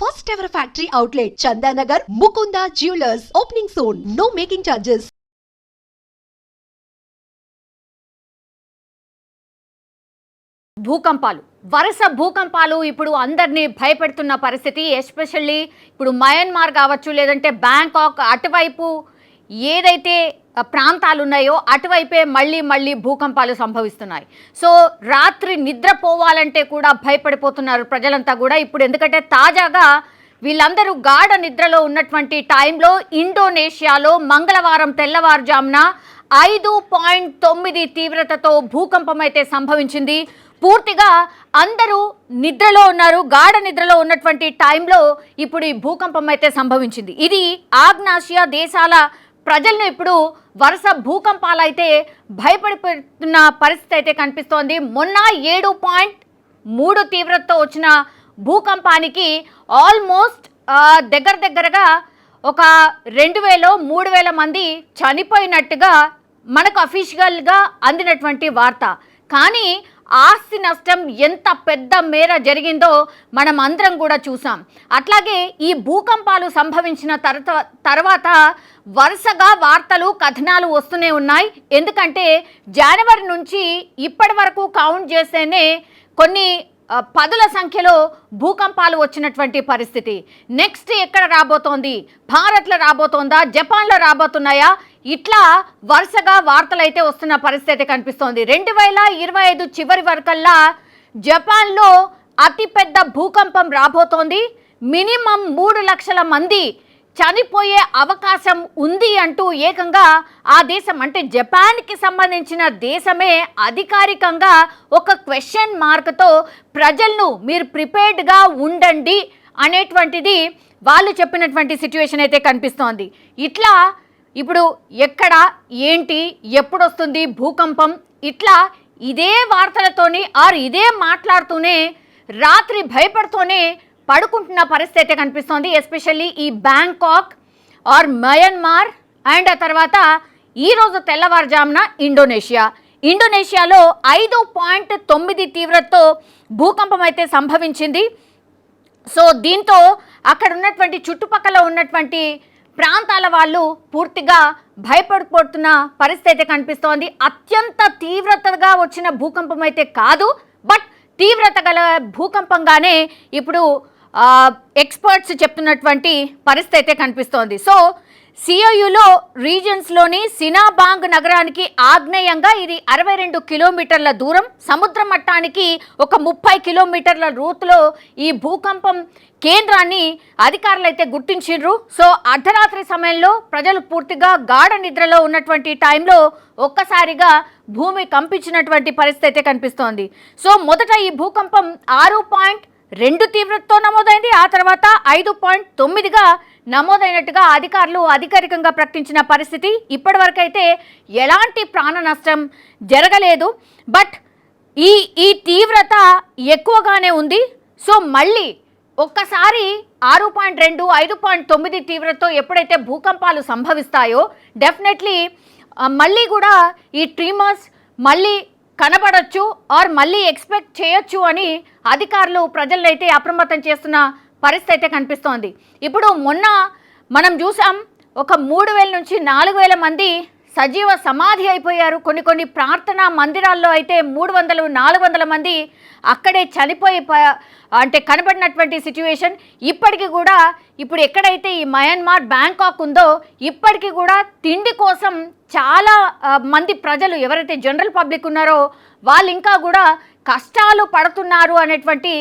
First ever factory outlet, Chandanagar, Mukunda Jewelers, opening soon. No making charges. భూకంపాలు వరుస భూకంపాలు ఇప్పుడు అందరినీ భయపెడుతున్న పరిస్థితి. ఎస్పెషల్లీ ఇప్పుడు మయన్మార్ కావచ్చు, లేదంటే బ్యాంకాక్ అటువైపు ఏదైతే ప్రాంతాలు ఉన్నాయో అటువైపే మళ్ళీ భూకంపాలు సంభవిస్తున్నాయి. సో రాత్రి నిద్రపోవాలంటే కూడా భయపడిపోతున్నారు ప్రజలంతా కూడా ఇప్పుడు. ఎందుకంటే తాజాగా వీళ్ళందరూ గాఢ నిద్రలో ఉన్నటువంటి టైంలో ఇండోనేషియాలో మంగళవారం తెల్లవారుజామున 5.9 తీవ్రతతో భూకంపం అయితే సంభవించింది. పూర్తిగా అందరూ నిద్రలో ఉన్నారు. గాఢ నిద్రలో ఉన్నటువంటి టైంలో ఇప్పుడు ఈ భూకంపం అయితే సంభవించింది. ఇది ఆగ్నేయాసియా దేశాల ప్రజలను ఇప్పుడు వరుస భూకంపాలు అయితే భయపడిపోతున్న పరిస్థితి అయితే కనిపిస్తోంది. మొన్న 7.3 తీవ్రతతో వచ్చిన భూకంపానికి ఆల్మోస్ట్ దగ్గరగా ఒక 2000-3000 మంది చనిపోయినట్టుగా మనకు అఫీషియల్గా అందినటువంటి వార్త. కానీ ఆస్తి నష్టం ఎంత పెద్ద మేర జరిగిందో మనం అందరం కూడా చూసాం. అట్లాగే ఈ భూకంపాలు సంభవించిన తర్వాత వరుసగా వార్తలు కథనాలు వస్తూనే ఉన్నాయి. ఎందుకంటే జనవరి నుంచి ఇప్పటి వరకు కౌంట్ చేస్తేనే కొన్ని పదుల సంఖ్యలో భూకంపాలు వచ్చినటువంటి పరిస్థితి. నెక్స్ట్ ఎక్కడ రాబోతోంది? భారత్లో రాబోతోందా? జపాన్లో రాబోతున్నాయా? ఇట్లా వరుసగా వార్తలు అయితే వస్తున్న పరిస్థితి కనిపిస్తోంది. 2025 చివరి వరకల్లా జపాన్లో అతిపెద్ద భూకంపం రాబోతోంది. మినిమం 3 లక్షల మంది చనిపోయే అవకాశం ఉంది అంటూ ఏకంగా ఆ దేశం, అంటే జపాన్కి సంబంధించిన దేశమే అధికారికంగా ఒక క్వశ్చన్ మార్క్తో ప్రజలను మీరు ప్రిపేర్డ్గా ఉండండి అనేటువంటిది వాళ్ళు చెప్పినటువంటి సిచ్యువేషన్ అయితే కనిపిస్తోంది. ఇట్లా ఇప్పుడు ఎక్కడ ఏంటి ఎప్పుడు వస్తుంది భూకంపం, ఇట్లా ఇదే వార్తలతోని ఇదే మాట్లాడుతూనే రాత్రి భయపడుతూనే పడుకుంటున్న పరిస్థితి కనిపిస్తోంది. ఎస్పెషల్లీ ఈ బ్యాంకాక్ ఆర్ మయన్మార్ అండ్ ఆ తర్వాత ఈరోజు తెల్లవారుజామున ఇండోనేషియాలో 5.9 తీవ్రతతో భూకంపం అయితే సంభవించింది. సో దీంతో అక్కడ ఉన్నటువంటి చుట్టుపక్కల ఉన్నటువంటి ప్రాంతాల వాళ్ళు పూర్తిగా భయపడిపోతున్న పరిస్థితి కనిపిస్తోంది. అత్యంత తీవ్రతగా వచ్చిన భూకంపం అయితే కాదు, బట్ తీవ్రత గల భూకంపంగానే ఇప్పుడు ఎక్స్పర్ట్స్ చెప్తున్నటువంటి పరిస్థితి అయితే కనిపిస్తోంది. సో సియోయులో రీజన్స్లోని సినాబాంగ్ నగరానికి ఆగ్నేయంగా ఇది 62 కిలోమీటర్ల దూరం, సముద్ర మట్టానికి ఒక 30 కిలోమీటర్ల రూట్లో ఈ భూకంపం కేంద్రాన్ని అధికారులు అయితే గుర్తించారు. సో అర్ధరాత్రి సమయంలో ప్రజలు పూర్తిగా గాఢ నిద్రలో ఉన్నటువంటి టైంలో ఒక్కసారిగా భూమి కంపించినటువంటి పరిస్థితి అయితే కనిపిస్తోంది. సో మొదట ఈ భూకంపం 6.2 తీవ్రతతో నమోదైంది. ఆ తర్వాత 5.9గా నమోదైనట్టుగా అధికారులు అధికారికంగా ప్రకటించిన పరిస్థితి. ఇప్పటి వరకు అయితే ఎలాంటి ప్రాణ నష్టం జరగలేదు, బట్ ఈ తీవ్రత ఎక్కువగానే ఉంది. సో మళ్ళీ ఒక్కసారి 6.2, 5.9 తీవ్రతతో ఎప్పుడైతే భూకంపాలు సంభవిస్తాయో డెఫినెట్లీ మళ్ళీ కూడా ఈ ట్రీమర్స్ మళ్ళీ కనబడచ్చు ఆర్ మళ్ళీ ఎక్స్పెక్ట్ చేయొచ్చు అని అధికారులు ప్రజలను అయితే అప్రమత్తం చేస్తున్న పరిస్థితి అయితే కనిపిస్తోంది. ఇప్పుడు మొన్న మనం చూసాం ఒక 3000 నుంచి 4000 మంది సజీవ సమాధి అయిపోయారు. కొన్ని ప్రార్థనా మందిరాల్లో అయితే 300-400 మంది అక్కడే చనిపోయి అంటే కనబడినటువంటి సిచ్యువేషన్. ఇప్పటికీ కూడా ఇప్పుడు ఎక్కడైతే ఈ మయన్మార్ బ్యాంకాక్ ఉందో ఇప్పటికీ కూడా తిండి కోసం చాలా మంది ప్రజలు ఎవరైతే జనరల్ పబ్లిక్ ఉన్నారో వాళ్ళు ఇంకా కూడా కష్టాలు పడుతున్నారు అనేటువంటి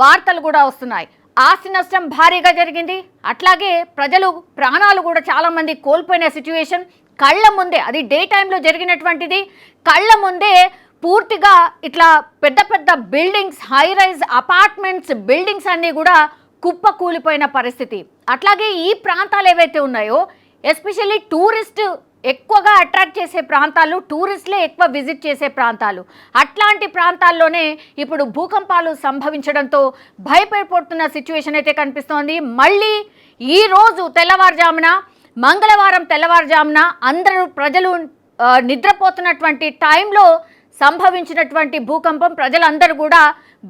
వార్తలు కూడా వస్తున్నాయి. ఆస్తి నష్టం భారీగా జరిగింది. అట్లాగే ప్రజలు ప్రాణాలు కూడా చాలామంది కోల్పోయిన సిచ్యువేషన్ కళ్ళ ముందే, అది డే టైంలో జరిగినటువంటిది. కళ్ళ ముందే పూర్తిగా ఇట్లా పెద్ద buildings, high rise apartments buildings అన్నీ కూడా కుప్ప కూలిపోయిన పరిస్థితి. అట్లాగే ఈ ప్రాంతాలు ఏవైతే ఉన్నాయో ఎస్పెషల్లీ టూరిస్ట్ ఎక్కువగా అట్రాక్ట్ చేసే ప్రాంతాలు, టూరిస్టులే ఎక్కువ విజిట్ చేసే ప్రాంతాలు, అట్లాంటి ప్రాంతాల్లోనే ఇప్పుడు భూకంపాలు సంభవించడంతో భయపడిపోతున్న సిచ్యువేషన్ అయితే కనిపిస్తోంది. మళ్ళీ ఈరోజు తెల్లవారుజామున, మంగళవారం తెల్లవారుజామున అందరూ ప్రజలు నిద్రపోతున్నటువంటి టైంలో సంభవించినటువంటి భూకంపం ప్రజలందరూ కూడా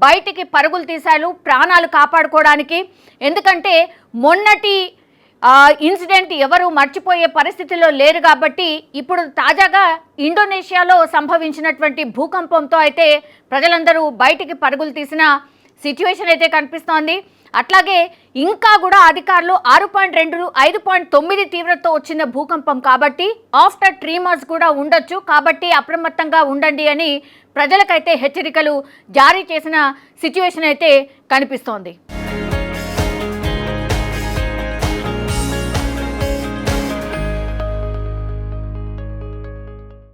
బయటికి పరుగులు తీశారు ప్రాణాలు కాపాడుకోవడానికి. ఎందుకంటే మొన్నటి ఇన్సిడెంట్ ఎవరు మర్చిపోయే పరిస్థితిలో లేరు కాబట్టి ఇప్పుడు తాజాగా ఇండోనేషియాలో సంభవించినటువంటి భూకంపంతో అయితే ప్రజలందరూ బయటికి పరుగులు తీసిన సిచ్యువేషన్ అయితే కనిపిస్తోంది. అట్లాగే ఇంకా కూడా అధికారులు 6.2 5.9 తీవ్రతతో వచ్చిన భూకంపం కాబట్టి ఆఫ్టర్ ట్రీమర్స్ కూడా ఉండొచ్చు, కాబట్టి అప్రమత్తంగా ఉండండి అని ప్రజలకైతే హెచ్చరికలు జారీ చేసిన సిచ్యువేషన్ అయితే కనిపిస్తోంది.